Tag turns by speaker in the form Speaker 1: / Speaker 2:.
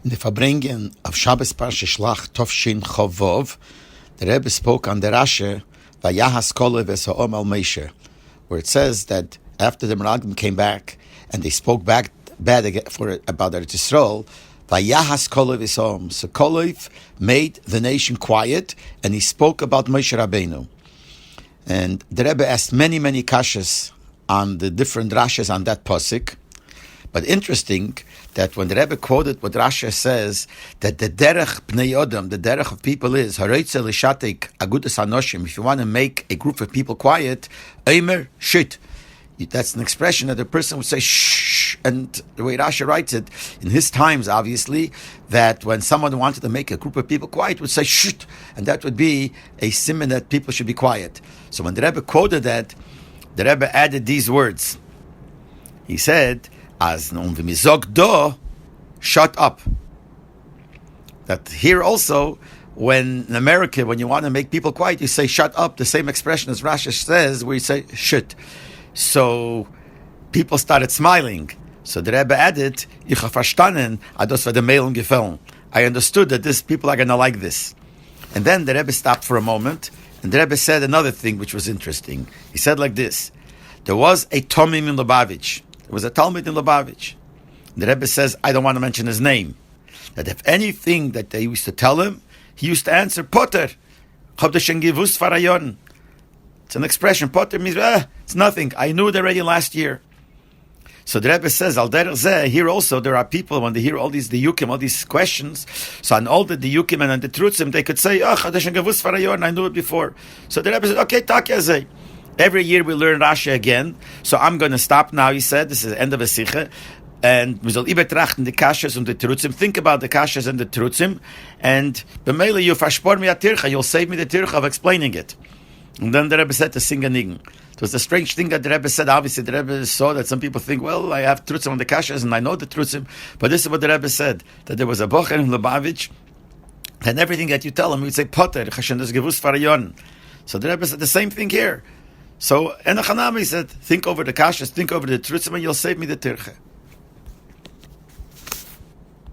Speaker 1: In the Verbringen of Shabbos Parsha Shlach Tovshin Chavov, the Rebbe spoke on the Rashi Vayahas Kolev Esa'om al Meishe, where it says that after the Meraglim came back and they spoke bad about Eretz Yisrael, Vayahas Kolev Esa'om. So Kolev made the nation quiet and he spoke about Moshe Rabbeinu. And the Rebbe asked many kashas on the different Rashis on that pasuk. But interesting that when the Rebbe quoted what Rashi says, that the derech bnei Odom, the derech of people is, haroitze l'shatek agudas hanoshim, if you want to make a group of people quiet, eimer shit. That's an expression that a person would say shh, and the way Rashi writes it, in his times, obviously, that when someone wanted to make a group of people quiet, would say shh, and that would be a siman that people should be quiet. So when the Rebbe quoted that, the Rebbe added these words. He said, as nun v'mizog do, shut up. That here also, when in America, when you want to make people quiet, you say shut up, the same expression as Rashi says, where you say shut. So people started smiling. So the Rebbe added, ich habe verstanden, das war der Meilung gefallen. I understood that these people are going to like this. And then the Rebbe stopped for a moment, and the Rebbe said another thing which was interesting. He said like this, there was a Tomim in Lubavitch. There was a Talmud in Lubavitch. The Rebbe says, I don't want to mention his name, that if anything that they used to tell him, he used to answer, Potter. It's an expression. Potter means, it's nothing. I knew it already last year. So the Rebbe says, Al derech zeh, here also there are people, when they hear all these diyukim, all these questions, so on all the diyukim and on the trutzim, they could say, I knew it before. So the Rebbe said, okay, takya zeh. Every year we learn Rashi again, so I'm going to stop now, he said. This is the end of a Sicha. And we shall betrachten the kashas and the trutzim. Think about the kashas and the trutzim. And b'meila you fashpor mi atircha, you'll save me the tircha of explaining it. And then the Rebbe said to sing a nigun. It was the strange thing that the Rebbe said. Obviously, the Rebbe saw that some people think, well, I have trutzim on the kashas and I know the trutzim. But this is what the Rebbe said, that there was a bocher in Lubavitch, and everything that you tell him, he would say, Potter, chashen des gewusst farayon. So the Rebbe said the same thing here. So Enochanami said, think over the kashas, think over the trutzim, and you'll save me the tircha.